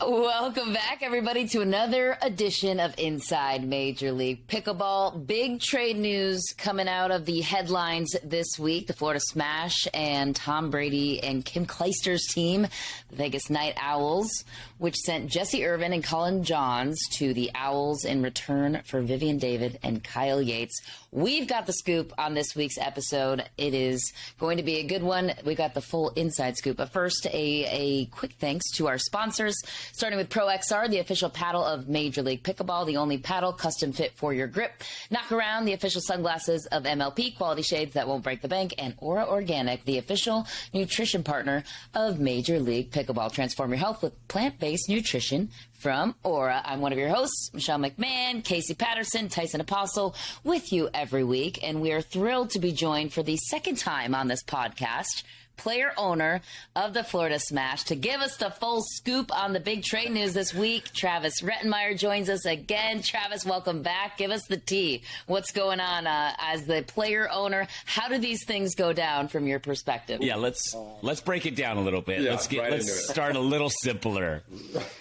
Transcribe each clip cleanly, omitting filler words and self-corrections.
Welcome back, everybody, to another edition of Inside Major League Pickleball. Big trade news coming out of the headlines this week. The Florida Smash and Tom Brady and Kim Clijster's team, the Vegas Night Owls, which sent Jesse Irvin and Colin Johns to the Owls in return for Vivian David and Kyle Yates. We've got the scoop on this week's episode. It is going to be a good one. We've got the full inside scoop. But first, a quick thanks to our sponsors, starting with Pro XR, the official paddle of Major League Pickleball, the only paddle custom fit for your grip. Knockaround, the official sunglasses of MLP, quality shades that won't break the bank. And Aura Organic, the official nutrition partner of Major League Pickleball. Transform your health with plant-based nutrition from Aura. I'm one of your hosts, Michelle McMahon, Casey Patterson, Tyson Apostle, with you every week. And we are thrilled to be joined for the second time on this podcast, player owner of the Florida Smash, to give us the full scoop on the big trade news this week. Travis Rettenmaier joins us again. Travis, welcome back. Give us the tea. What's going on as the player owner? How do these things go down from your perspective? Yeah, let's break it down a little bit. Yeah, let's start a little simpler.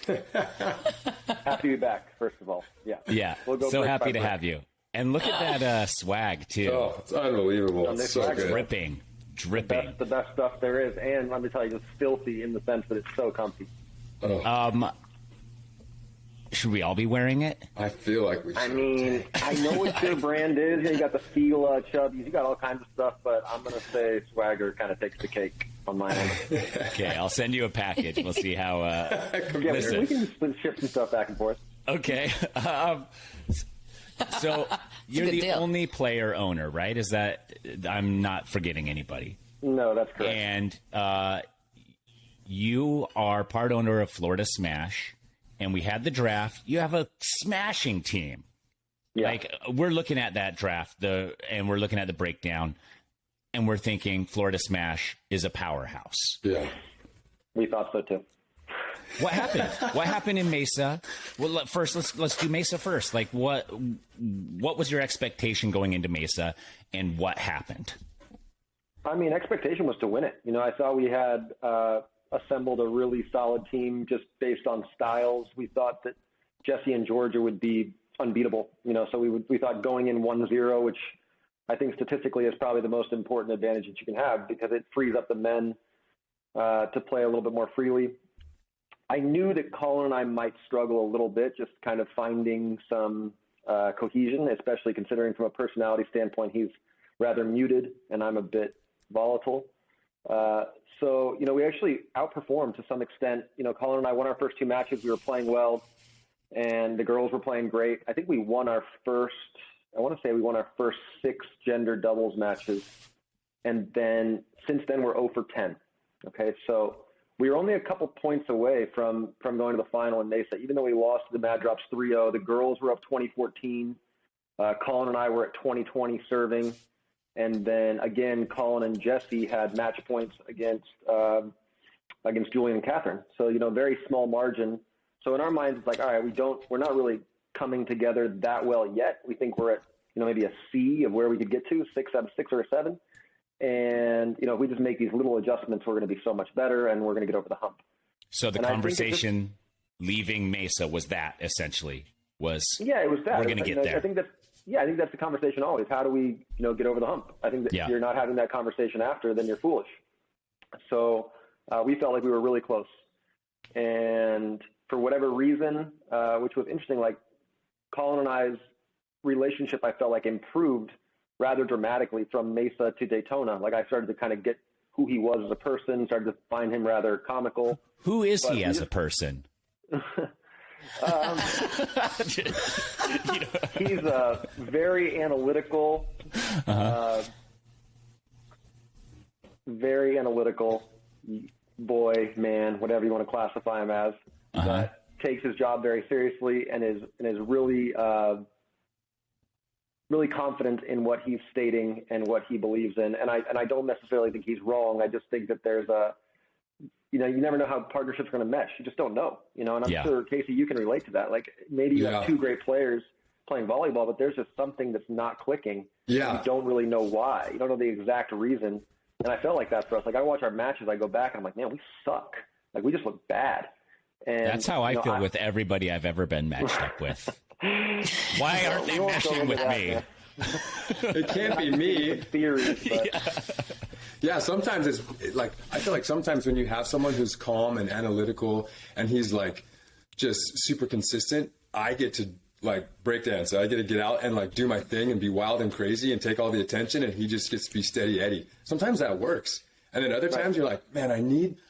Happy to be back, first of all. Yeah. We'll go so happy to break. have you. And look at that swag too. Oh, it's unbelievable. It's so good. Dripping. The best stuff there is, and let me tell you, it's filthy in the sense that it's so comfy. Should we all be wearing it? I feel like we should. I mean, I know what your brand is. You got the Fila, Chubbies, you got all kinds of stuff, but I'm going to say Swagger kind of takes the cake on my end. Okay, I'll send you a package. We'll see how. Yeah, we can just ship some stuff back and forth. Okay. So you're the deal. only player owner, right? Is that I'm not forgetting anybody? No, that's correct. And you are part owner of Florida Smash, and we had the draft. You have a smashing team. Yeah. Like, we're looking at that draft, and we're looking at the breakdown, and we're thinking Florida Smash is a powerhouse. Yeah. We thought so too. What happened? What happened in Mesa? Well, first, let's do Mesa first. Like, what was your expectation going into Mesa, and what happened? I mean, expectation was to win it. You know, I thought we had assembled a really solid team just based on styles. We thought that Jesse and Georgia would be unbeatable. You know, so we thought going in 1-0, which I think statistically is probably the most important advantage that you can have because it frees up the men to play a little bit more freely. I knew that Colin and I might struggle a little bit, just kind of finding some cohesion, especially considering from a personality standpoint, he's rather muted and I'm a bit volatile. So, you know, we actually outperformed to some extent. You know, Colin and I won our first two matches. We were playing well, and the girls were playing great. I think we won our first 6 gender doubles matches. And then since then, we're 0 for 10. Okay, so we were only a couple points away from going to the final in Mesa. Even though we lost to the Mad Drops 3-0, the girls were up 2014. Colin and I were at 20-20 serving. And then again, Colin and Jesse had match points against Julian and Catherine. So, you know, very small margin. So in our minds, it's like, all right, we're not really coming together that well yet. We think we're at, you know, maybe a C of where we could get to, 6 or a 7. And, you know, if we just make these little adjustments, we're going to be so much better and we're going to get over the hump. So the conversation leaving Mesa was that essentially was. Yeah, it was that. We're going to get there. I think that's the conversation always. How do we, you know, get over the hump? I think that if you're not having that conversation after, then you're foolish. So we felt like we were really close. And for whatever reason, which was interesting, like Colin and I's relationship, I felt like improved rather dramatically from Mesa to Daytona. Like I started to kind of get who he was as a person, started to find him rather comical. Who is he as a person? He's a very analytical, boy, man, whatever you want to classify him as, that takes his job very seriously and is really, really confident in what he's stating and what he believes in. And I don't necessarily think he's wrong. I just think that there's you know, you never know how partnerships are going to mesh. You just don't know, you know, and I'm sure, Casey, you can relate to that. Like maybe you have two great players playing volleyball, but there's just something that's not clicking. Yeah. You don't really know why. You don't know the exact reason. And I felt like that for us. Like I watch our matches, I go back and I'm like, man, we suck. Like we just look bad. And that's how I feel with everybody I've ever been matched up with. Why aren't they meshing with me? It can't be me. Theories, but Yeah, sometimes it's like, I feel like sometimes when you have someone who's calm and analytical and he's like just super consistent, I get to like breakdance. I get to get out and like do my thing and be wild and crazy and take all the attention, and he just gets to be steady Eddie. Sometimes that works. And then other times you're like, man,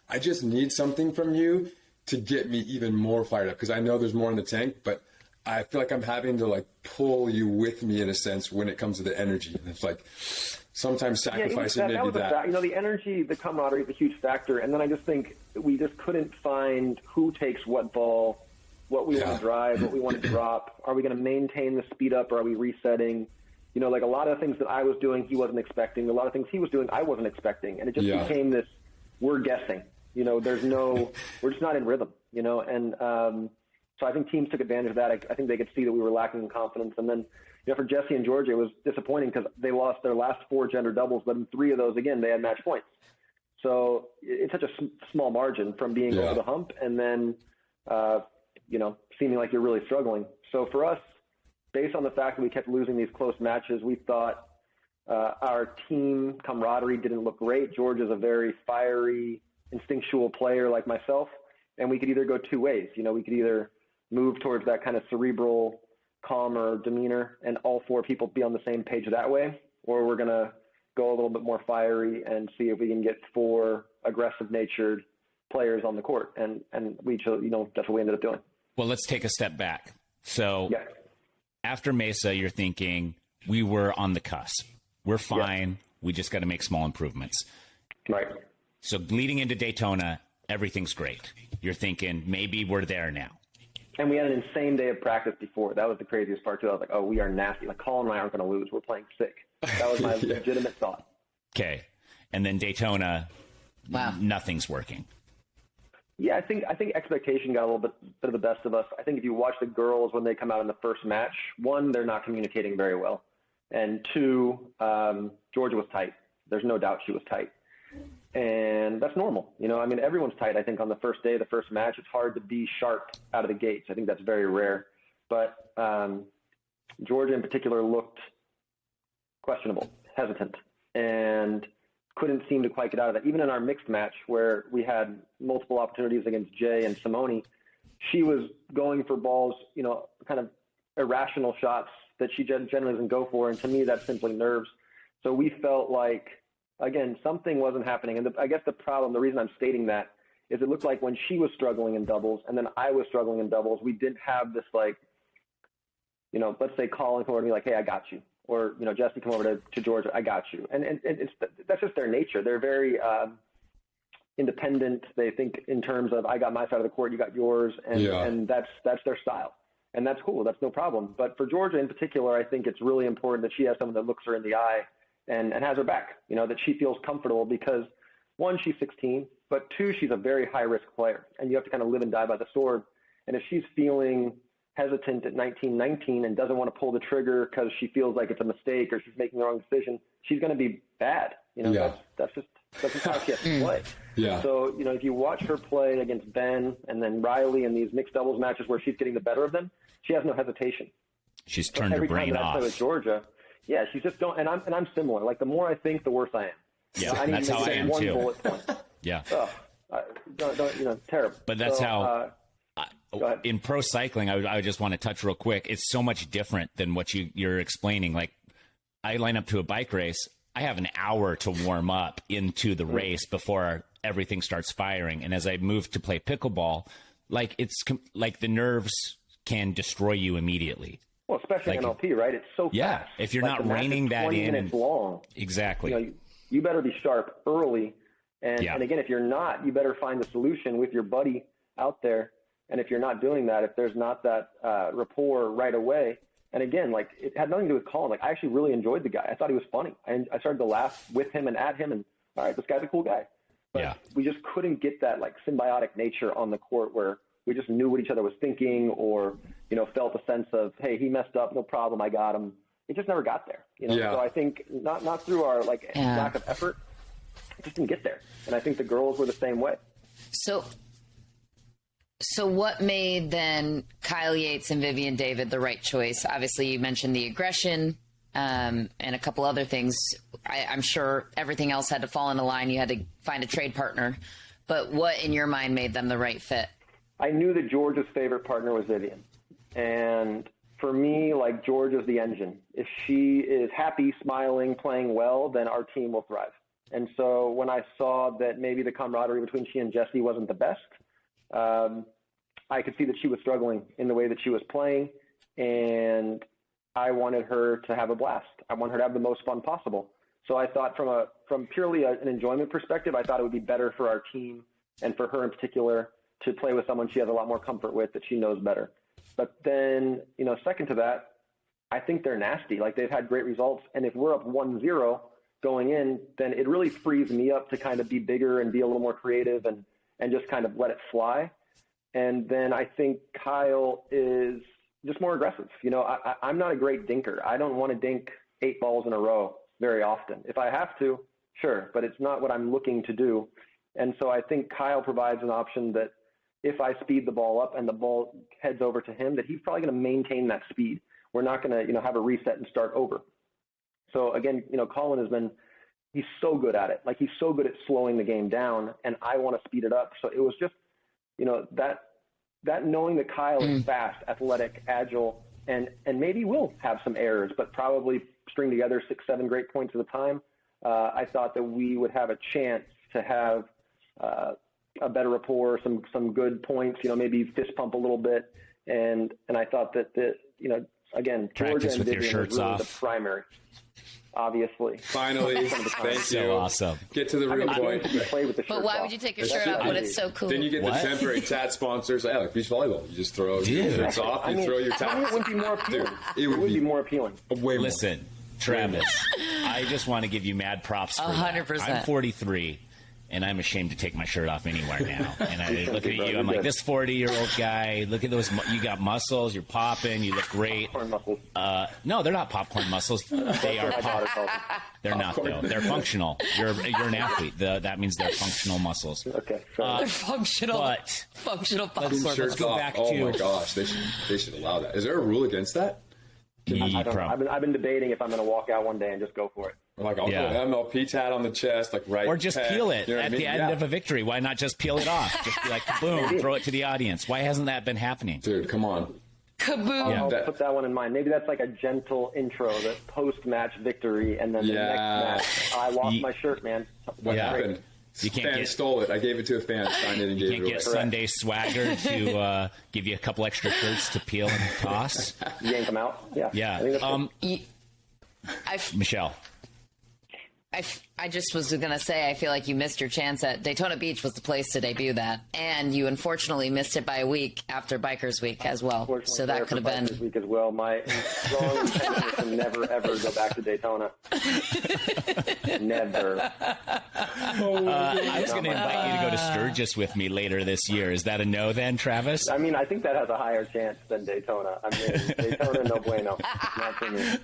I just need something from you to get me even more fired up, because I know there's more in the tank, but I feel like I'm having to like pull you with me in a sense when it comes to the energy. And it's like sometimes sacrificing maybe that. The energy, the camaraderie is a huge factor. And then I just think we just couldn't find who takes what ball, what we want to drive, what we want to drop. Are we going to maintain the speed up, or are we resetting? Like a lot of things that I was doing, he wasn't expecting. A lot of things he was doing, I wasn't expecting. And it just became this, we're guessing. We're just not in rhythm, and so I think teams took advantage of that. I think they could see that we were lacking in confidence. And then, for Jesse and Georgia, it was disappointing because they lost their last 4 gender doubles, but in 3 of those, again, they had match points. So it's such a small margin from being over the hump and then, seeming like you're really struggling. So for us, based on the fact that we kept losing these close matches, we thought our team camaraderie didn't look great. Georgia's a very fiery, instinctual player like myself, and we could either go 2 ways. We could either move towards that kind of cerebral, calmer demeanor and all 4 people be on the same page that way, or we're going to go a little bit more fiery and see if we can get 4 aggressive-natured players on the court. And we chose, that's what we ended up doing. Well, let's take a step back. So after Mesa, you're thinking we were on the cusp. We're fine. We just got to make small improvements. Right. So leading into Daytona, everything's great. You're thinking maybe we're there now. And we had an insane day of practice before. That was the craziest part, too. I was like, oh, we are nasty. Like, Colin and I aren't going to lose. We're playing sick. That was my legitimate thought. Okay. And then Daytona, nothing's working. Yeah, I think expectation got a little bit of the best of us. I think if you watch the girls when they come out in the first match, 1, they're not communicating very well. And 2, Georgia was tight. There's no doubt she was tight. And that's normal. Everyone's tight, I think, on the first day, the first match. It's hard to be sharp out of the gates. I think that's very rare. But Georgia in particular looked questionable, hesitant, and couldn't seem to quite get out of that. Even in our mixed match where we had multiple opportunities against Jay and Simone, she was going for balls, kind of irrational shots that she generally doesn't go for. And to me, that's simply nerves. So we felt like, again, something wasn't happening. And I guess the reason I'm stating that is it looked like when she was struggling in doubles and then I was struggling in doubles, we didn't have this, like, let's say Colin come over to me like, hey, I got you. Or, Jesse come over to Georgia, I got you. And that's just their nature. They're very independent. They think in terms of, I got my side of the court, you got yours. And that's their style. And that's cool. That's no problem. But for Georgia in particular, I think it's really important that she has someone that looks her in the eye and has her back, that she feels comfortable because, 1, she's 16, but 2, she's a very high-risk player. And you have to kind of live and die by the sword. And if she's feeling hesitant at 19 and doesn't want to pull the trigger because she feels like it's a mistake or she's making the wrong decision, she's going to be bad. That's just how she has to play. Yeah. So, if you watch her play against Ben and then Riley in these mixed doubles matches where she's getting the better of them, she has no hesitation. She's turned her brain off. Every time I play with Georgia, she's just don't. And I'm similar. Like, the more I think, the worse I am. Yeah, I need that's to how I am one too. Bullet point. Yeah. Terrible. But that's in pro cycling, I just want to touch real quick. It's so much different than what you're explaining. Like, I line up to a bike race. I have an hour to warm up into the race before everything starts firing. And as I move to play pickleball, like, it's like the nerves can destroy you immediately. Well, especially MLP, right? It's so fast. If you're not reining that in. 20 minutes long. Exactly. You better be sharp early. And again, if you're not, you better find the solution with your buddy out there. And if you're not doing that, if there's not that rapport right away, and again, like, it had nothing to do with Colin. Like, I actually really enjoyed the guy. I thought he was funny. I started to laugh with him and at him, and all right, this guy's a cool guy. But we just couldn't get that, like, symbiotic nature on the court where we just knew what each other was thinking or, felt a sense of, hey, he messed up, no problem, I got him. It just never got there. So I think not through our, lack of effort, it just didn't get there. And I think the girls were the same way. So So what made then Kyle Yates and Vivian David the right choice? Obviously, you mentioned the aggression and a couple other things. I'm sure everything else had to fall into line. You had to find a trade partner. But what, in your mind, made them the right fit? I knew that Georgia's favorite partner was Vivian. And for me, like, George is the engine. If she is happy, smiling, playing well, then our team will thrive. And so when I saw that maybe the camaraderie between she and Jessie wasn't the best, I could see that she was struggling in the way that she was playing, and I wanted her to have a blast. I want her to have the most fun possible. So I thought from purely an enjoyment perspective, I thought it would be better for our team and for her in particular to play with someone she has a lot more comfort with, that she knows better. But then, second to that, I think they're nasty. Like, they've had great results. And if we're up 1-0 going in, then it really frees me up to kind of be bigger and be a little more creative and just kind of let it fly. And then I think Kyle is just more aggressive. I'm not a great dinker. I don't want to dink 8 balls in a row very often. If I have to, sure, but it's not what I'm looking to do. And so I think Kyle provides an option that if I speed the ball up and the ball heads over to him, that he's probably going to maintain that speed. We're not going to, have a reset and start over. So again, Colin he's so good at it. Like, he's so good at slowing the game down, and I want to speed it up. So it was just, that knowing that Kyle is fast, athletic, agile, and maybe will have some errors, but probably string together 6-7 great points at a time. I thought that we would have a chance to have a better rapport, some good points, maybe fist pump a little bit. And I thought that again, Georgia and Vivian are really the primary. Obviously. Finally. Thank you. So awesome. Get to the real point. But why would you take your shirt off when it's so cool? Then you get the temporary tat sponsors. Like beach volleyball. You just throw your shirts off, throw your tats. It would be more appealing. It would be more appealing. Listen, Travis, I just want to give you mad props for 100%. that. I'm 43. And I'm ashamed to take my shirt off anywhere now. And I look at you, I'm like, this 40-year-old guy, look at those, you got muscles, you're popping, you look great. Popcorn muscles. No, they're not popcorn muscles. They are They're not, though. They're functional. You're an athlete. That means they're functional muscles. Okay. They're functional. But functional popcorn. Let's go back to... Oh, my gosh. They should allow that. Is there a rule against that? I've been debating if I'm going to walk out one day and just go for it. Like, I'll put an MLP tat on the chest, like or just peel it at the end of a victory. Why not just peel it off? Just be like, kaboom, throw it to the audience. Why hasn't that been happening? Dude, come on. Kaboom. I'll put that one in mind. Maybe that's like a gentle intro, the post-match victory, and then the next match, I lost my shirt, man. What happened? Stole it. I gave it to a fan, signed it, and gave it away. You can't get Sunday swagger to give you a couple extra shirts to peel and toss. Yank them out. Yeah. Yeah. Michelle. I just was going to say, I feel like you missed your chance at Daytona Beach was the place to debut that. And you unfortunately missed it by a week after Bikers Week as well. So that could have been. Bikers Week as well. My strong intention is to never, ever go back to Daytona. Never. I was going to invite you to go to Sturgis with me later this year. Is that a no then, Travis? I mean, I think that has a higher chance than Daytona. I mean, Daytona, no bueno. Not for me.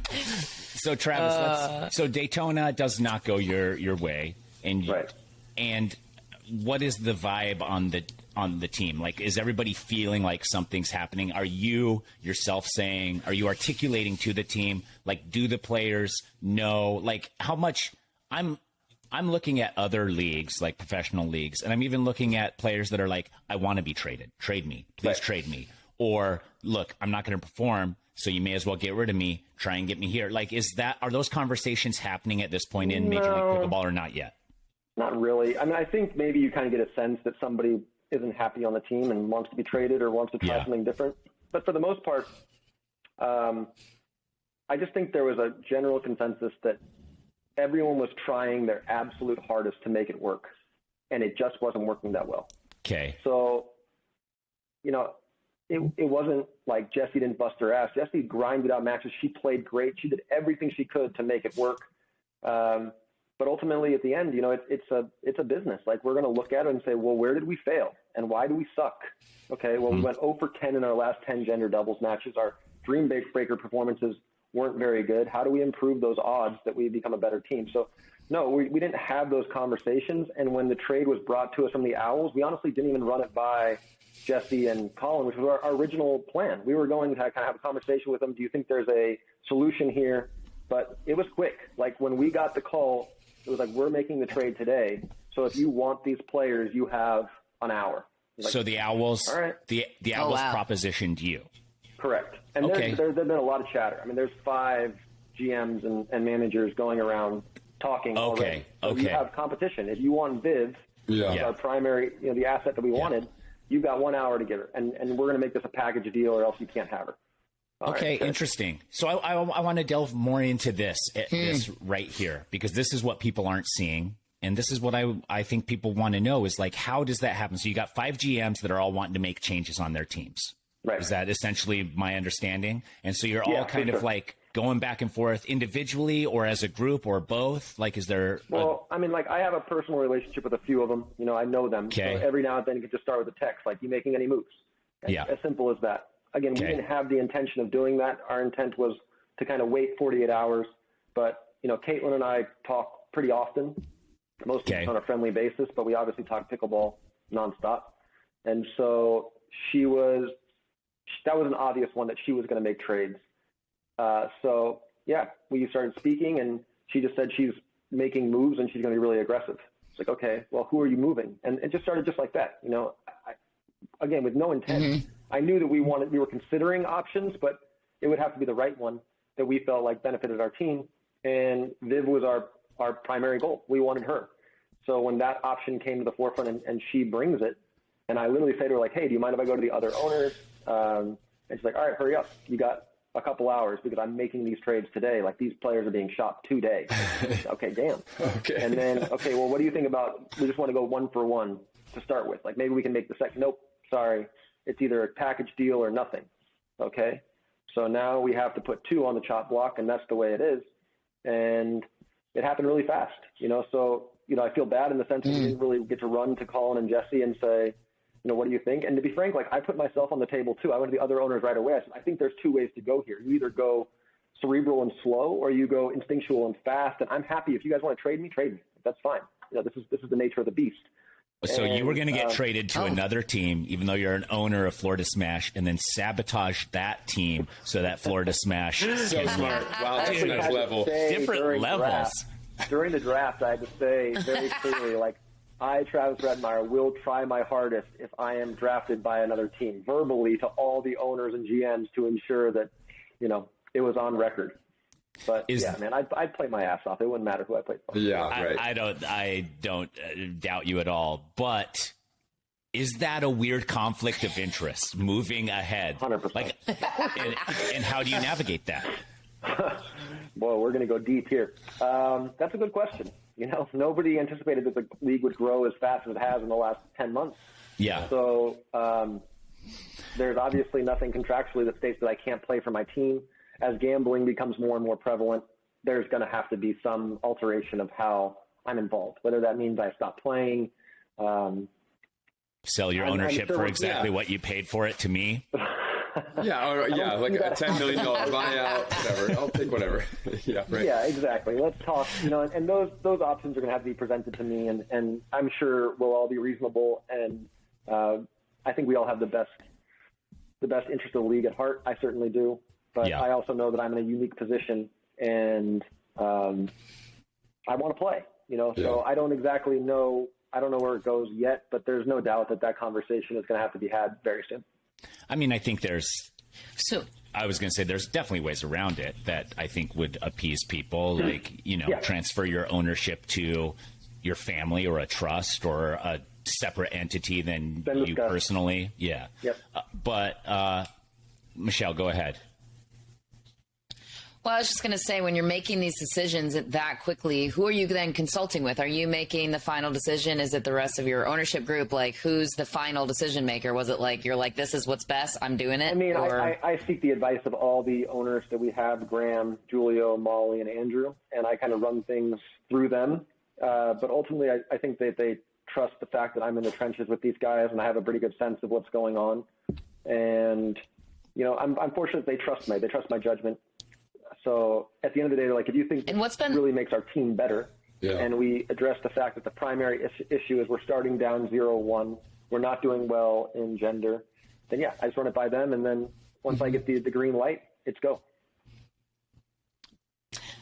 So Travis, so Daytona does not go your way, and right. And what is the vibe on the team? Like, is everybody feeling like something's happening? Are you yourself saying? Are you articulating to the team? Like, do the players know? Like, how much? I'm looking at other leagues, like professional leagues, and I'm even looking at players that are like, I want to be traded. Trade me, please trade me. Or look, I'm not going to perform. So you may as well get rid of me, try and get me here. Like, are those conversations happening at this point in Major League Pickleball or not yet? Not really. I mean, I think maybe you kind of get a sense that somebody isn't happy on the team and wants to be traded or wants to try something different. But for the most part, I just think there was a general consensus that everyone was trying their absolute hardest to make it work, and it just wasn't working that well. Okay. So, it wasn't like Jessie didn't bust her ass. Jessie grinded out matches. She played great. She did everything she could to make it work. But ultimately, at the end, it's a business. Like, we're going to look at it and say, well, where did we fail? And why do we suck? Okay, well, we went 0 for 10 in our last 10 gender doubles matches. Our dream breaker performances weren't very good. How do we improve those odds that we become a better team? So No, we didn't have those conversations. And when the trade was brought to us from the Owls, we honestly didn't even run it by Jesse and Colin, which was our original plan. We were going to kind of have a conversation with them. Do you think there's a solution here? But it was quick. Like when we got the call, it was like, we're making the trade today. So if you want these players, you have an hour. Like, so the Owls, all right. the Owls propositioned you. Correct. And Okay. there's been a lot of chatter. I mean, there's 5 GMs and managers going around talking already. So you have competition. If you want Viv, our primary, the asset that we wanted, you've got 1 hour to get her. And we're going to make this a package deal or else you can't have her. Okay, interesting. So I want to delve more into this right here, because this is what people aren't seeing. And this is what I think people want to know is like, how does that happen? So you got 5 GMs that are all wanting to make changes on their teams. Right. Is that essentially my understanding? And so you're all kind of like going back and forth individually or as a group or both? Like, is there... Well, I mean, like I have a personal relationship with a few of them. I know them. Okay. So every now and then you can just start with a text, like, you making any moves? As simple as that. Again, we didn't have the intention of doing that. Our intent was to kind of wait 48 hours. But, Caitlin and I talk pretty often, mostly on a friendly basis, but we obviously talk pickleball nonstop. And so that was an obvious one that she was going to make trades. We started speaking and she just said she's making moves and she's going to be really aggressive. It's like, okay, well, who are you moving? And it just started just like that. Again, with no intent. I knew that we were considering options, but it would have to be the right one that we felt like benefited our team. And Viv was our primary goal. We wanted her. So when that option came to the forefront and she brings it, and I literally say to her, like, hey, do you mind if I go to the other owners? And she's like, all right, hurry up. You got a couple hours because I'm making these trades today. Like, these players are being shopped today. Okay, damn. Okay. And then, okay, well, what do you think about, we just want to go 1 for 1 to start with. Like, maybe we can make the second. Nope, sorry. It's either a package deal or nothing. Okay. So now we have to put 2 on the chop block, and that's the way it is. And it happened really fast, So, I feel bad in the sense that we didn't really get to run to Colin and Jesse and say, what do you think? And to be frank, like, I put myself on the table too. I went to the other owners right away. I said, I think there's 2 ways to go here. You either go cerebral and slow, or you go instinctual and fast. And I'm happy if you guys want to trade me. That's fine. This is the nature of the beast. So you were going to get traded to another team, even though you're an owner of Florida Smash, and then sabotage that team so that Florida Smash. So smart. Wow, to the next level. Different levels. During the draft, I had to say very clearly, like, I, Travis Rettenmaier, will try my hardest if I am drafted by another team, verbally to all the owners and GMs to ensure that, it was on record. But man, I'd play my ass off. It wouldn't matter who I played for. Yeah, right. I don't doubt you at all. But is that a weird conflict of interest moving ahead? 100%. Like, and how do you navigate that? Boy, we're going to go deep here. That's a good question. Nobody anticipated that the league would grow as fast as it has in the last 10 months. Yeah. So there's obviously nothing contractually that states that I can't play for my team. As gambling becomes more and more prevalent, there's going to have to be some alteration of how I'm involved, whether that means I stop playing. Sell your ownership for exactly what you paid for it to me. Like a $10 million buyout, whatever. I'll take whatever. Yeah, right. Yeah, exactly. Let's talk, and those options are going to have to be presented to me, and I'm sure we'll all be reasonable, and I think we all have the best interest of the league at heart. I certainly do. But I also know that I'm in a unique position, and I want to play, so I don't exactly know. I don't know where it goes yet, but there's no doubt that conversation is going to have to be had very soon. I mean, I think I was going to say there's definitely ways around it that I think would appease people, like, transfer your ownership to your family or a trust or a separate entity than you personally. Yeah. Yep. But Michelle, go ahead. Well, I was just going to say, when you're making these decisions that quickly, who are you then consulting with? Are you making the final decision? Is it the rest of your ownership group? Like, who's the final decision maker? Was it like, you're like, this is what's best, I'm doing it? I mean, I seek the advice of all the owners that we have, Graham, Julio, Molly, and Andrew, and I kind of run things through them. But ultimately, I think that they trust the fact that I'm in the trenches with these guys, and I have a pretty good sense of what's going on. And, I'm fortunate they trust me. They trust my judgment. So at the end of the day, they're like, if you think and what's been really makes our team better, and we address the fact that the primary issue is we're starting down 0-1. We're not doing well in gender. Then, I just run it by them. And then once I get the green light, it's go.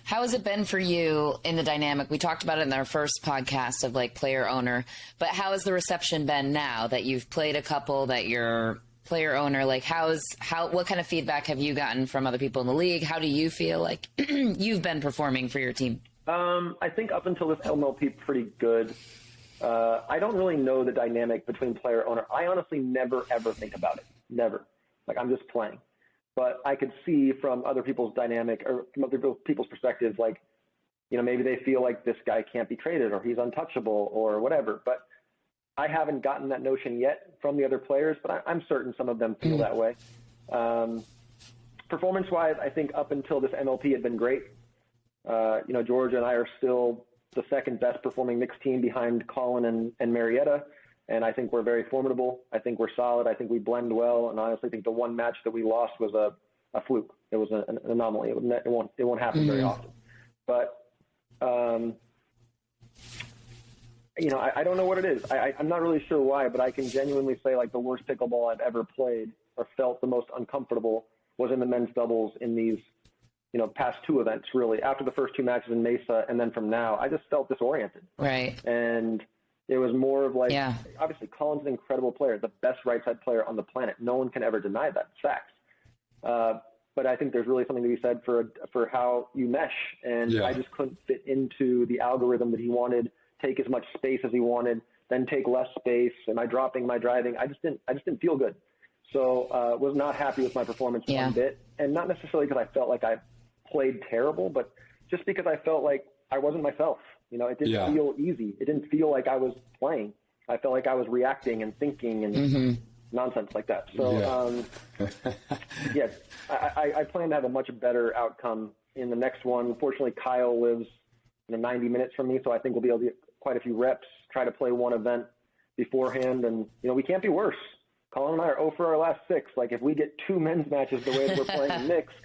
How has it been for you in the dynamic? We talked about it in our first podcast of like player owner, but how has the reception been now that you've played a couple, that you're player owner? Like what kind of feedback have you gotten from other people in the league? How do you feel like you've been performing for your team? I think up until this MLP, pretty good. I don't really know the dynamic between player owner. I honestly never, ever think about it. Never. Like, I'm just playing. But I could see from other people's dynamic or from other people's perspectives, like, maybe they feel like this guy can't be traded or he's untouchable or whatever. But I haven't gotten that notion yet from the other players, but I'm certain some of them feel that way. Performance-wise, I think up until this MLP had been great. Georgia and I are still the second best performing mixed team behind Colin and Marietta. And I think we're very formidable. I think we're solid. I think we blend well. And I honestly think the one match that we lost was a fluke. It was an anomaly. It won't happen very often. But, I don't know what it is. I'm not really sure why, but I can genuinely say like the worst pickleball I've ever played or felt the most uncomfortable was in the men's doubles in these, past two events, really. After the first two matches in Mesa and then from now, I just felt disoriented. Right. And it was more of like, obviously Colin's an incredible player, the best right side player on the planet. No one can ever deny that. It's facts. But I think there's really something to be said for how you mesh. And I just couldn't fit into the algorithm that he wanted, take as much space as he wanted, then take less space. Am I dropping, am I driving? I just didn't feel good. So was not happy with my performance one bit. And not necessarily because I felt like I played terrible, but just because I felt like I wasn't myself. It didn't feel easy. It didn't feel like I was playing. I felt like I was reacting and thinking and nonsense like that. So, I plan to have a much better outcome in the next one. Fortunately, Kyle lives 90 minutes from me, so I think we'll be able to get quite a few reps, try to play one event beforehand. And, we can't be worse. Colin and I are 0 for our last 6. Like, if we get 2 men's matches the way that we're playing mixed,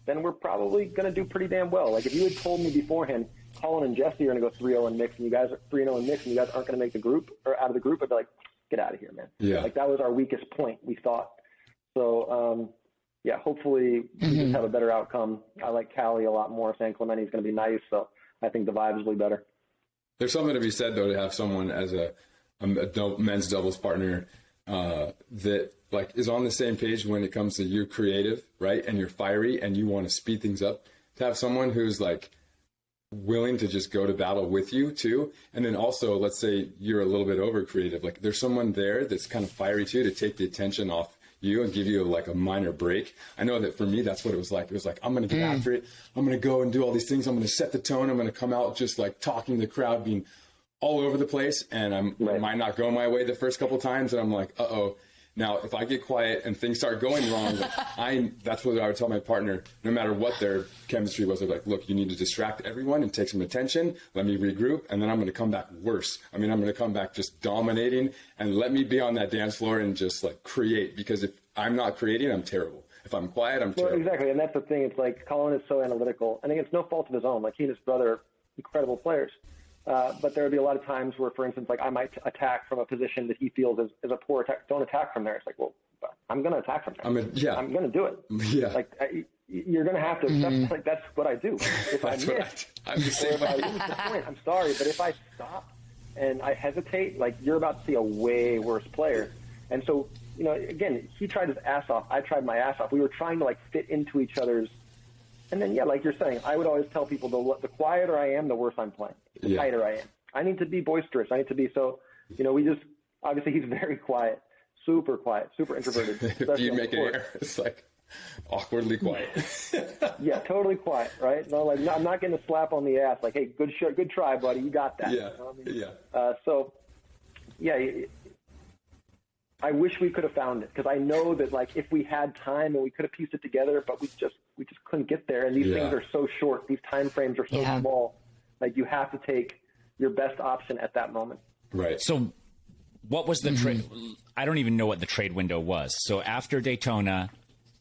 then we're probably going to do pretty damn well. Like, if you had told me beforehand, Colin and Jesse are going to go 3-0 in mixed, and you guys are 3-0 in mixed, and you guys aren't going to make the group or out of the group, I'd be like, get out of here, man. Yeah. Like, that was our weakest point, we thought. So, hopefully we just have a better outcome. I like Callie a lot more. San Clemente's going to be nice, so I think the vibes will be better. There's something to be said, though, to have someone as a men's doubles partner that like is on the same page when it comes to you're creative, right? And you're fiery and you want to speed things up. To have someone who's like willing to just go to battle with you too. And then also, let's say you're a little bit over creative. Like there's someone there that's kind of fiery too, to take the attention off you and give you like a minor break. I know that for me, that's what it was like. It was like, I'm going to get after it. I'm going to go and do all these things. I'm going to set the tone. I'm going to come out just like talking to the crowd, being all over the place. And I might not go my way the first couple times. And I'm like, uh-oh. Now, if I get quiet and things start going wrong, that's what I would tell my partner, no matter what their chemistry was. They're like, look, you need to distract everyone and take some attention. Let me regroup, and then I'm going to come back worse. I mean, I'm going to come back just dominating, and let me be on that dance floor and just, like, create. Because if I'm not creating, I'm terrible. If I'm quiet, I'm terrible. Exactly, and that's the thing. It's like Colin is so analytical. I think it's no fault of his own. Like, he and his brother are incredible players. But there would be a lot of times where, for instance, like I might attack from a position that he feels is a poor attack. Don't attack from there. It's like, well, I'm going to attack from there. I'm going to do it. Yeah. Like you're going to have to accept. Like that's what I do. If I miss, I'm the same way. I'm sorry, but if I stop and I hesitate, like you're about to see a way worse player. And so, again, he tried his ass off. I tried my ass off. We were trying to like fit into each other's. And then, like you're saying, I would always tell people the quieter I am, the worse I'm playing. The tighter I am. I need to be boisterous. I need to be so, we just, obviously he's very quiet, super introverted. If you make an error, it's like awkwardly quiet. Yeah, totally quiet, right? No, like, no, I'm not getting a slap on the ass like, hey, good try, buddy. You got that. Yeah, I wish we could have found it because I know that like if we had time and we could have pieced it together, but we just couldn't get there. And these things are so short. These time frames are so small. Like you have to take your best option at that moment. Right. So what was the trade? I don't even know what the trade window was. So after Daytona,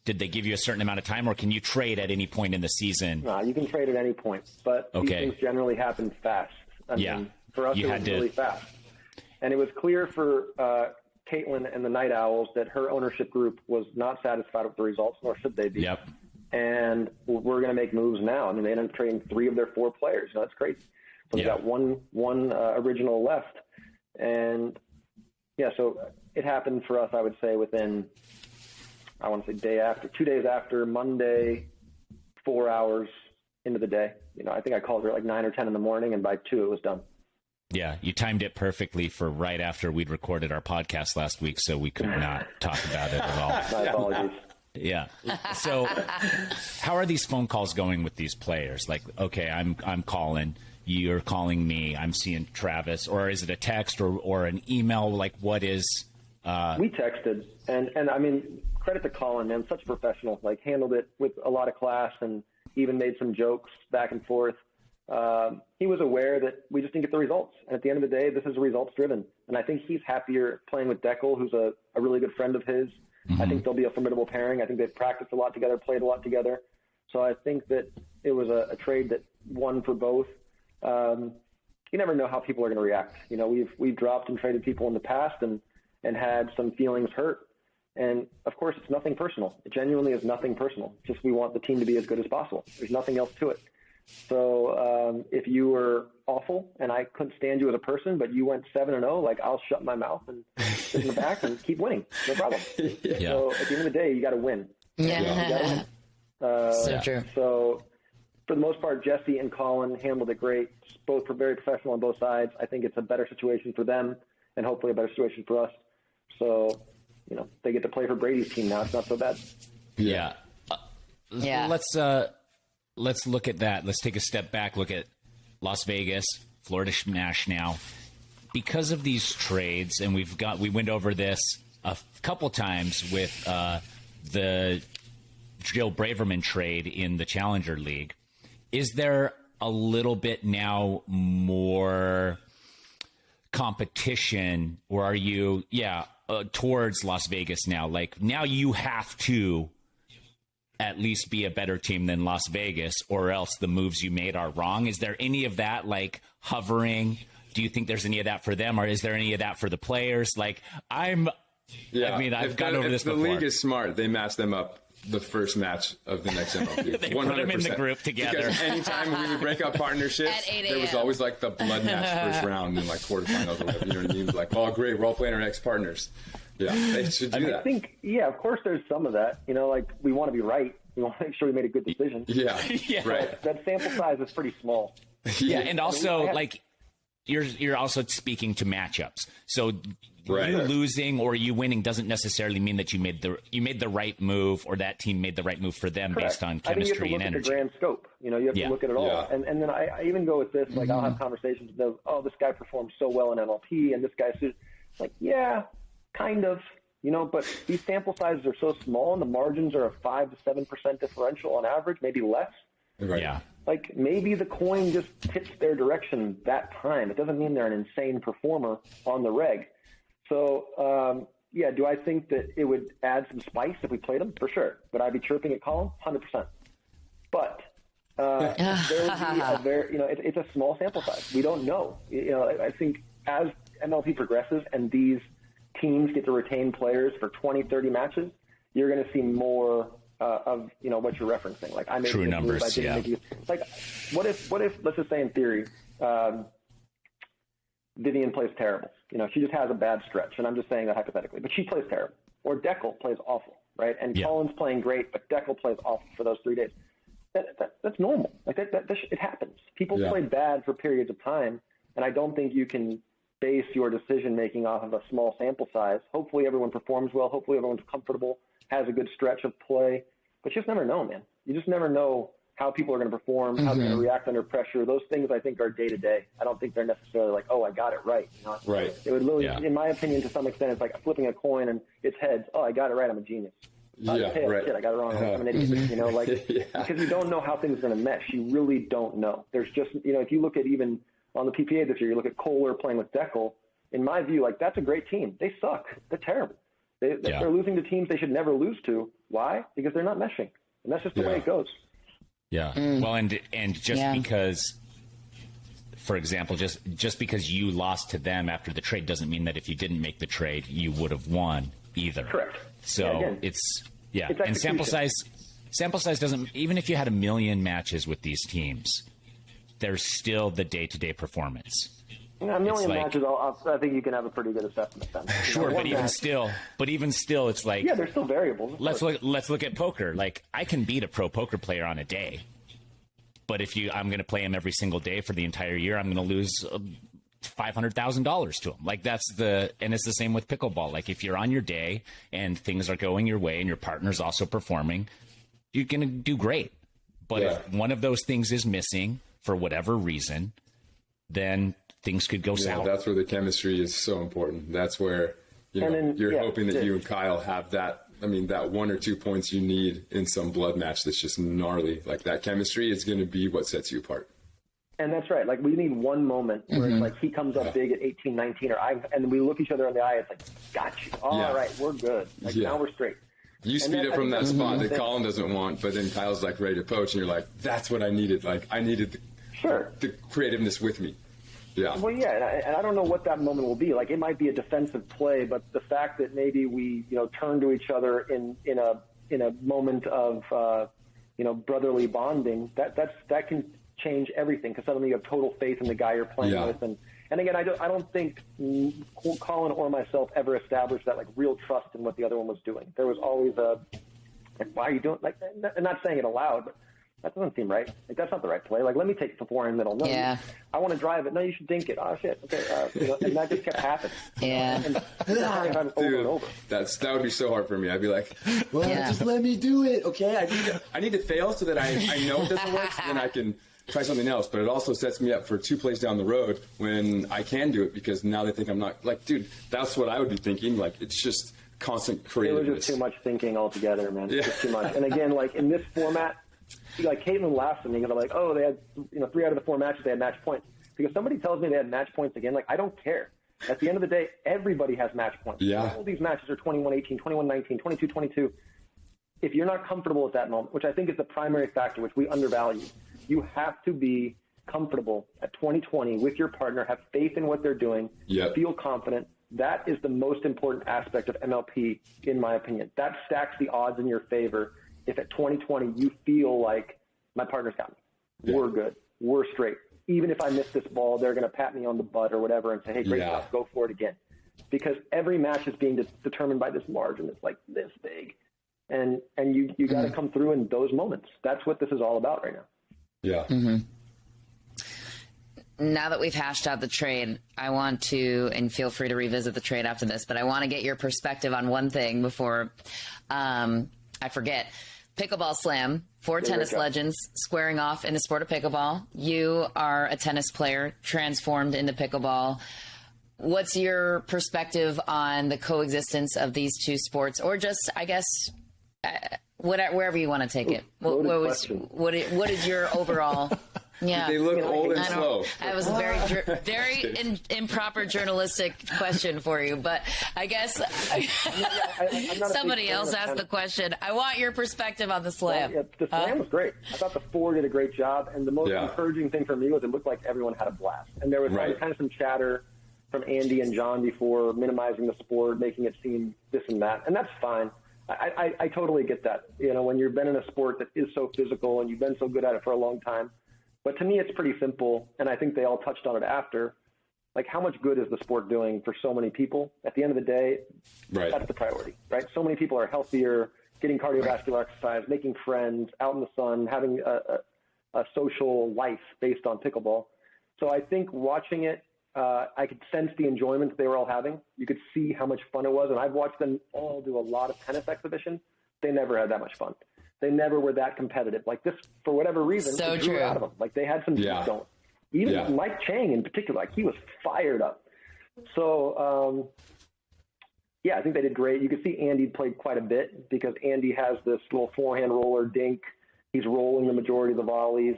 did they give you a certain amount of time or can you trade at any point in the season? No, you can trade at any point, but these things generally happen fast. I mean, for us, it was really fast. And it was clear for Caitlin and the Night Owls that her ownership group was not satisfied with the results, nor should they be. Yep. And we're going to make moves now. I mean, they ended up trading 3 of their 4 players. That's crazy. So we got one original left. And, so it happened for us, I would say, within, I want to say 2 days after, Monday, 4 hours into the day. I think I called her at like 9 or 10 in the morning, and by 2 it was done. Yeah, you timed it perfectly for right after we'd recorded our podcast last week, so we could not talk about it at all. My apologies. Yeah. So how are these phone calls going with these players? Like, okay, I'm calling, you're calling me, I'm seeing Travis, or is it a text or an email? Like, what is... We texted, and I mean, credit to Colin, man, such a professional, like handled it with a lot of class and even made some jokes back and forth. He was aware that we just didn't get the results. And at the end of the day, this is results driven. And I think he's happier playing with Pickle, who's a really good friend of his. Mm-hmm. I think they'll be a formidable pairing. I think they've practiced a lot together, played a lot together. So I think that it was a trade that won for both. You never know how people are going to react. We've dropped and traded people in the past and had some feelings hurt. And of course, it's nothing personal. It genuinely is nothing personal. It's just we want the team to be as good as possible. There's nothing else to it. So if you were awful and I couldn't stand you as a person, but you went 7-0, like I'll shut my mouth and sit in the back and keep winning. No problem. Yeah. So at the end of the day, you got to win. Yeah. You got to win. So true. So for the most part, Jesse and Colin handled it great. Both were very professional on both sides. I think it's a better situation for them and hopefully a better situation for us. So, they get to play for Brady's team now. It's not so bad. Yeah. Let's look at that. Let's take a step back. Look at Las Vegas, Florida Smash now. Because of these trades, and we went over this a couple times with the Jill Braverman trade in the Challenger League. Is there a little bit now more competition, or are you, towards Las Vegas now? Like, now you have to at least be a better team than Las Vegas, or else the moves you made are wrong. Is there any of that, like, hovering? Do you think there's any of that for them, or is there any of that for the players? Like, I've gone over this before. The league is smart. They match them up the first match of the next MLP. They 100%. Put them in the group together. Because anytime we would break up partnerships, there was always like the blood match first round in like quarterfinals or whatever. You know what I mean? Like, oh, great, we're all playing our ex-partners. Yeah, they should do that. I think, of course there's some of that. Like, we want to be right. We want to make sure we made a good decision. Yeah, right. That sample size is pretty small. Yeah, and also, you're also speaking to matchups. So you losing or you winning doesn't necessarily mean that you made the right move, or that team made the right move for them. Correct. Based on chemistry and energy. You have to look at the grand scope. You have to look at it all. Yeah. And then I even go with this, like, I'll have conversations with them, this guy performed so well in MLP, and this guy, like, yeah, kind of, but these sample sizes are so small, and the margins are a 5 to 7% differential on average, maybe less. Right. Yeah. Like, maybe the coin just tips their direction that time. It doesn't mean they're an insane performer on the reg. So, do I think that it would add some spice if we played them? For sure. Would I be chirping at Colin? 100%. But there would be it's a small sample size. We don't know. I think as MLP progresses and these teams get to retain players for 20, 30 matches, you're going to see more of what you're referencing. Like, I made true numbers. Move, I didn't make you. Like, what if let's just say in theory, Vivian plays terrible. She just has a bad stretch, and I'm just saying that hypothetically. But she plays terrible, or Pickle plays awful, right? And Colin's playing great, but Pickle plays awful for those 3 days. That's normal. Like it happens. People play bad for periods of time, and I don't think you can base your decision making off of a small sample size. Hopefully, everyone performs well. Hopefully, everyone's comfortable, has a good stretch of play. But you just never know, man. You just never know how people are going to perform, how they're going to react under pressure. Those things, I think, are day to day. I don't think they're necessarily like, oh, I got it right. Right. It would literally, in my opinion, to some extent, it's like flipping a coin and it's heads. Oh, I got it right. I'm a genius. Shit, I got it wrong. I'm an idiot. Because you don't know how things are going to mesh. You really don't know. There's just, if you look at even on the PPA this year, you look at Kohler playing with Pickle. In my view, like, that's a great team. They suck. They're terrible. They're losing to teams they should never lose to. Why? Because they're not meshing. And that's just the way it goes. Yeah. Well, and just because for example, just because you lost to them after the trade doesn't mean that if you didn't make the trade, you would have won either. Correct. So again, it's and sample size doesn't, even if you had 1 million matches with these teams, there's still the day-to-day performance. A million matches, I think you can have a pretty good assessment then. Sure, but even still, it's like, yeah, there's still variables. Let's look at poker. Like, I can beat a pro poker player on a day, but if I'm going to play him every single day for the entire year, I'm going to lose $500,000 to him. Like, and it's the same with pickleball. Like, if you're on your day and things are going your way and your partner's also performing, you're going to do great. But if one of those things is missing for whatever reason, then things could go sour. That's where the chemistry is so important. That's where you're hoping that you and Kyle have that. I mean, that 1 or 2 points you need in some blood match that's just gnarly. Like, that chemistry is going to be what sets you apart. And that's right. Like, we need one moment where it's like he comes up big at 18, 19, and we look each other in the eye. It's like, got you. All right, we're good. Like, now we're straight. You speed up from that spot that Colin doesn't want, but then Kyle's like ready to poach, and you're like, that's what I needed. Like, I needed the creativeness with me. Yeah. Well, yeah, and I don't know what that moment will be. Like, it might be a defensive play, but the fact that maybe we, turn to each other in a moment of, brotherly bonding, that can change everything, because suddenly you have total faith in the guy you're playing with, and again, I don't think Colin or myself ever established that like real trust in what the other one was doing. There was always why are you doing, like, and not saying it aloud, but that doesn't seem right. Like, that's not the right play. Like, let me take the forehand middle. No, I want to drive it. No, you should dink it. Oh shit. Okay. And that just kept happening. Yeah. Over and over. That would be so hard for me. I'd be like, just let me do it. Okay. I need to fail so that I know it doesn't work, so then I can try something else. But it also sets me up for 2 plays down the road when I can do it, because now they think I'm not, like, dude, that's what I would be thinking. Like, it's just constant creativeness. It was just too much thinking altogether, man. Just too much. And again, like, in this format, like, Caitlin laughs at me because I'm like, oh, they had 3 out of the 4 matches they had match points. Because somebody tells me they had match points again, like, I don't care. At the end of the day, everybody has match points. Yeah. All these matches are 21-18, 21-19, 22-22. If you're not comfortable at that moment, which I think is the primary factor, which we undervalue, you have to be comfortable at 20-20 with your partner, have faith in what they're doing, feel confident. That is the most important aspect of MLP, in my opinion. That stacks the odds in your favor. If at 20-20 you feel like my partner's got me, we're good, we're straight. Even if I miss this ball, they're going to pat me on the butt or whatever and say, hey, great job, go for it again. Because every match is being determined by this margin. It's like this big. And you got to come through in those moments. That's what this is all about right now. Yeah. Mm-hmm. Now that we've hashed out the trade, I want to, and feel free to revisit the trade after this, but I want to get your perspective on one thing before I forget. Pickleball Slam, 4 tennis legends squaring off in the sport of pickleball. You are a tennis player transformed into pickleball. What's your perspective on the coexistence of these two sports, or just, I guess, wherever you want to take it? What is your overall? Yeah, they look old and slow. That was a very improper journalistic question for you, but I guess somebody else asked the question. I want your perspective on the slam. Well, the slam was great. I thought the 4 did a great job, and the most encouraging thing for me was it looked like everyone had a blast. And there was kind of some chatter from Andy and John before, minimizing the sport, making it seem this and that, and that's fine. I totally get that. When you've been in a sport that is so physical and you've been so good at it for a long time. But to me, it's pretty simple, and I think they all touched on it after. Like, how much good is the sport doing for so many people? At the end of the day, that's the priority, right? So many people are healthier, getting cardiovascular exercise, making friends, out in the sun, having a social life based on pickleball. So I think watching it, I could sense the enjoyment they were all having. You could see how much fun it was, and I've watched them all do a lot of tennis exhibitions. They never had that much fun. They never were that competitive. Like, this, for whatever reason, so drew true. Out of them. Like, they had some don't. Even Mike Chang in particular, like, he was fired up. So, I think they did great. You could see Andy played quite a bit because Andy has this little forehand roller dink. He's rolling the majority of the volleys.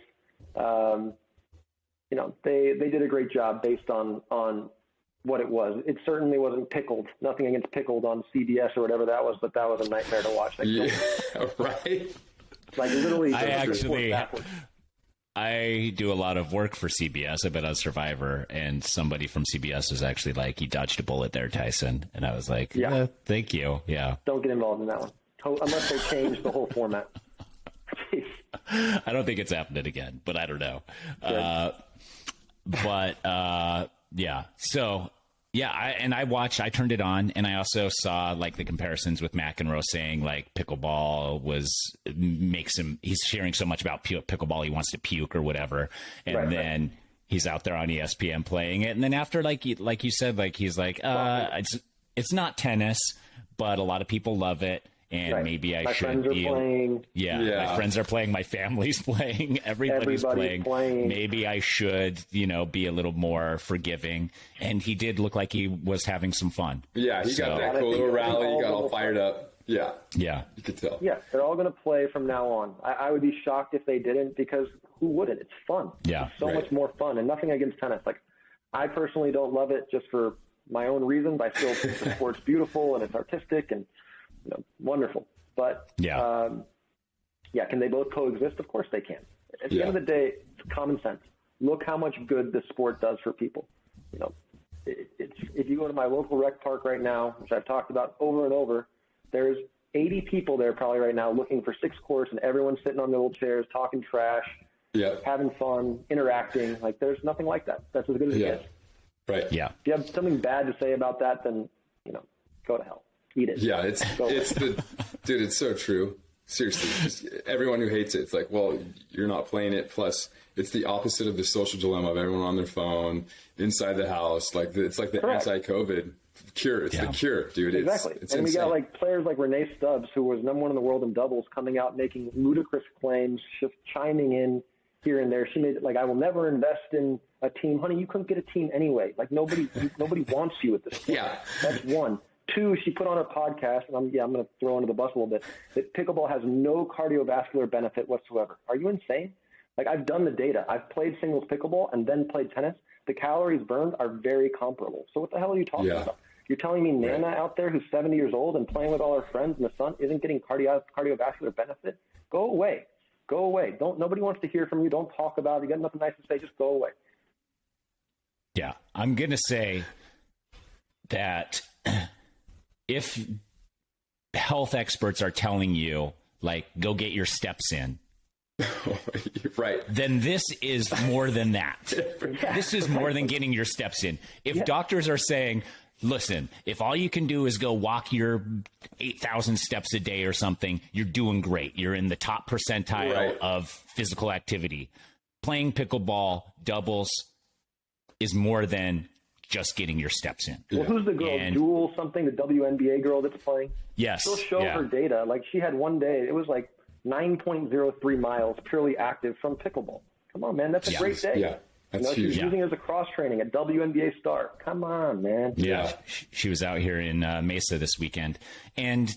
They did a great job based on what it was. It certainly wasn't Pickled. Nothing against Pickled on CBS or whatever that was, but that was a nightmare to watch. Right. Like, literally, I I do a lot of work for CBS. I've been on Survivor, and somebody from CBS was actually like, "You dodged a bullet there, Tyson." And I was like, "Yeah, thank you." Yeah. Don't get involved in that one unless they change the whole format. I don't think it's happening again, but I don't know. Yeah. So, yeah, I turned it on, and I also saw like the comparisons with McEnroe saying like pickleball he's sharing so much about pickleball, he wants to puke or whatever. And then he's out there on ESPN playing it. And then after, like you said, like, he's like, it's not tennis, but a lot of people love it. And maybe I should be. My friends are playing. My family's playing. Everybody's playing. Maybe I should, be a little more forgiving. And he did look like he was having some fun. Yeah, he got that cool little rally. He got all fired up. Yeah. Yeah. You could tell. Yeah, they're all going to play from now on. I would be shocked if they didn't, because who wouldn't? It's fun. Yeah. It's so much more fun, and nothing against tennis. Like, I personally don't love it just for my own reasons. I still think the sport's beautiful and it's artistic and wonderful. But can they both coexist? Of course they can. At the end of the day, it's common sense. Look how much good this sport does for people. If you go to my local rec park right now, which I've talked about over and over, there's 80 people there probably right now looking for 6 courts, and everyone's sitting on their little chairs talking trash, having fun, interacting. Like, there's nothing like that. That's as good as it gets. Right. Yeah. If you have something bad to say about that, then go to hell. Eat it. Yeah, dude, it's so true. Seriously, just everyone who hates it, it's like, well, you're not playing it. Plus, it's the opposite of the social dilemma of everyone on their phone, inside the house. Like, it's like the anti-COVID cure. It's the cure, dude. Exactly. It's and insane. We got like players like Renee Stubbs, who was #1 in the world in doubles, coming out making ludicrous claims, just chiming in here and there. She made it like, I will never invest in a team. Honey, you couldn't get a team anyway. Like, nobody wants you at this point. Yeah. That's one. 2, she put on her podcast, and I'm going to throw under the bus a little bit, that pickleball has no cardiovascular benefit whatsoever. Are you insane? Like, I've done the data. I've played singles pickleball and then played tennis. The calories burned are very comparable. So what the hell are you talking about? You're telling me Nana out there who's 70 years old and playing with all her friends in the sun isn't getting cardiovascular benefit? Go away. Go away. Nobody wants to hear from you. Don't talk about it. You got nothing nice to say. Just go away. Yeah. I'm going to say that if health experts are telling you, like, go get your steps in, right, then this is more than that. This is more than getting your steps in. If doctors are saying, listen, if all you can do is go walk your 8,000 steps a day or something, you're doing great. You're in the top percentile of physical activity. Playing pickleball doubles is more than just getting your steps in. Well, who's the girl? Jewel something, the WNBA girl that's playing? Yes. She'll show her data. Like, she had one day, it was like 9.03 miles purely active from pickleball. Come on, man. That's a great day. Yeah. That's huge. She's using it as a cross training, a WNBA star. Come on, man. Yeah. She was out here in Mesa this weekend. And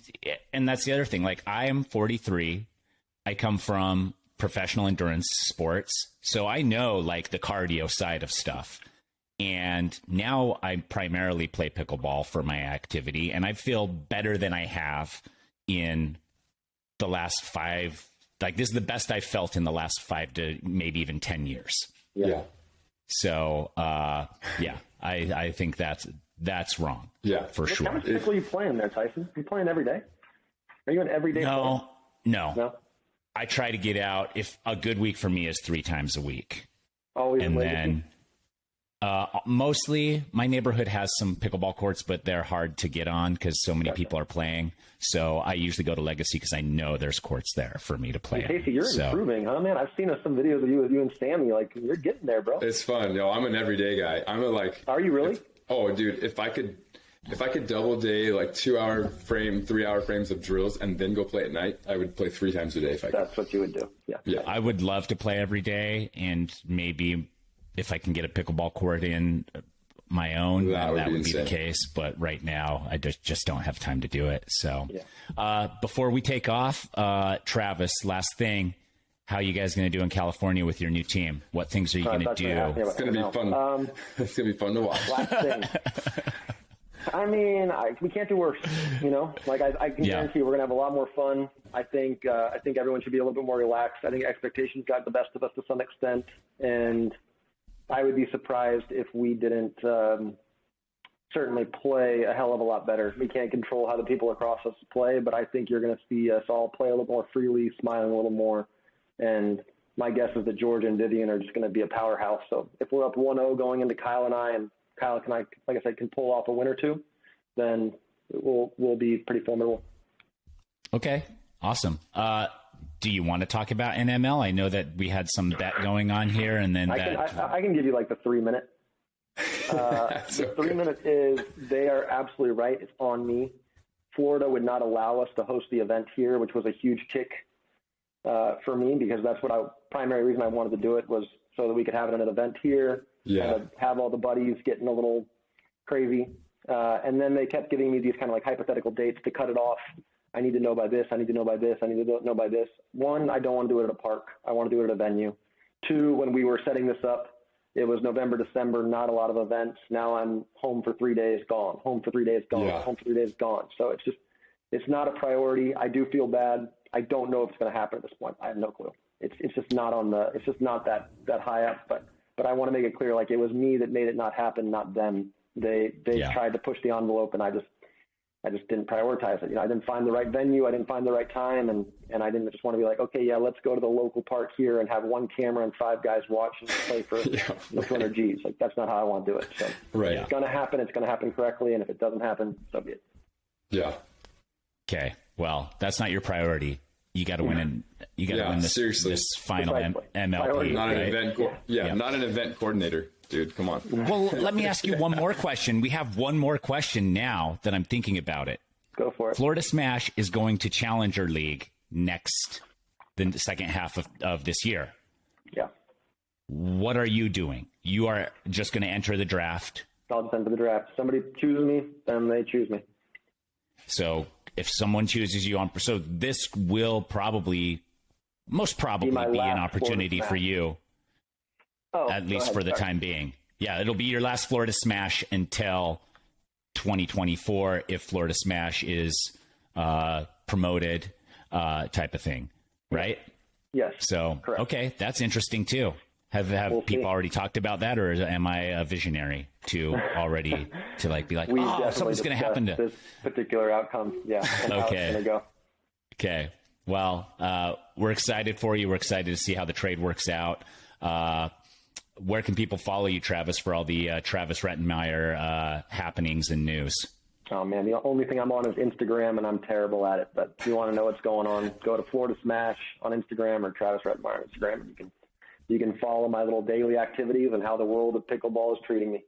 that's the other thing. Like, I am 43. I come from professional endurance sports. So I know, like, the cardio side of stuff. And now I primarily play pickleball for my activity, and I feel better than I have in the last 5. Like, this is the best I've felt in the last 5 to maybe even 10 years. Yeah. So, I think that's wrong. Yeah, for sure. How much pickle are you playing there, Tyson? Are you playing every day? Are you an everyday player? No. I try to get out. If a good week for me is 3 times a week. Always. And then mostly my neighborhood has some pickleball courts, but they're hard to get on because so many people are playing. So I usually go to Legacy because I know there's courts there for me to play. Hey, Casey, you're improving, huh, man? I've seen some videos of you and Sammy. Like, you're getting there, bro. It's fun. I'm an everyday guy. Are you really? Dude, if I could double day, like 2-hour frame, 3-hour frames of drills and then go play at night, I would play 3 times a day if I could. That's what you would do. Yeah. I would love to play every day, and maybe if I can get a pickleball court in my own, that would be the case. But right now, I just don't have time to do it. So before we take off, Travis, last thing, how are you guys going to do in California with your new team? What things are you going to do? It's going to be fun. It's going to be fun to watch. Last thing. I mean, we can't do worse, Like I can guarantee we're gonna have a lot more fun. I think everyone should be a little bit more relaxed. I think expectations got the best of us to some extent, and I would be surprised if we didn't certainly play a hell of a lot better. We can't control how the people across us play, but I think you're going to see us all play a little more freely, smiling a little more. And my guess is that George and Vivian are just going to be a powerhouse. So if we're up 1-0 going into Kyle and I, and Kyle like I said, can pull off a win or two, then we'll be pretty formidable. Okay, awesome. Do you want to talk about NML? I know that we had some bet going on here, and then I can give you like the 3-minute. The 3-minute is they are absolutely right. It's on me. Florida would not allow us to host the event here, which was a huge kick for me, because that's what primary reason I wanted to do it was so that we could have it at an event here. Have all the buddies getting a little crazy. And then they kept giving me these kind of like hypothetical dates to cut it off. I need to know by this. I need to know by this. I need to know by this. One, I don't want to do it at a park. I want to do it at a venue. Two, when we were setting this up, it was November, December, not a lot of events. Now I'm home for 3 days, gone. Home for 3 days, gone. Home for 3 days, gone. So it's not a priority. I do feel bad. I don't know if it's going to happen at this point. I have no clue. It's just not it's just not that high up. But I want to make it clear, like, it was me that made it not happen, not them. They tried to push the envelope, and I just didn't prioritize it. I didn't find the right venue. I didn't find the right time. And I didn't just want to be like, okay, let's go to the local park here and have one camera and 5 guys watch and play for 200 G's. Like, that's not how I want to do it. So it's going to happen. It's going to happen correctly. And if it doesn't happen, so be it. Yeah. Okay. Well, that's not your priority. You got to win win this final MLP. Not an event. Not an event coordinator. Dude, come on. Well, let me ask you one more question. We have one more question now that I'm thinking about it. Go for it. Florida Smash is going to Challenger League the second half of this year. Yeah. What are you doing? You are just going to enter the draft? I'll just enter the draft. Somebody chooses me, then they choose me. So if someone chooses you so this will most probably be an opportunity for you. At least for the time being. Yeah, it'll be your last Florida Smash until 2024 if Florida Smash is promoted type of thing, right? Yes. So, correct. Okay, that's interesting too. Have people already talked about that, or am I a visionary to already to be like, something's going to happen to this particular outcome? Yeah. And how it's going to go. Okay. Well, we're excited for you. We're excited to see how the trade works out. Where can people follow you, Travis, for all the Travis Rettenmaier happenings and news? Oh, man, the only thing I'm on is Instagram, and I'm terrible at it. But if you want to know what's going on, go to Florida Smash on Instagram or Travis Rettenmaier on Instagram, and you can follow my little daily activities and how the world of pickleball is treating me.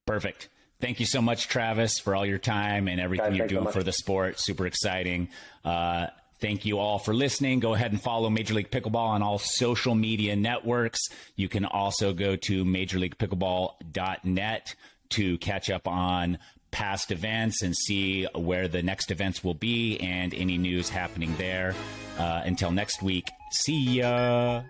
Perfect. Thank you so much, Travis, for all your time and everything you're doing for the sport. Super exciting. Thank you all for listening. Go ahead and follow Major League Pickleball on all social media networks. You can also go to majorleaguepickleball.net to catch up on past events and see where the next events will be and any news happening there. Until next week, see ya.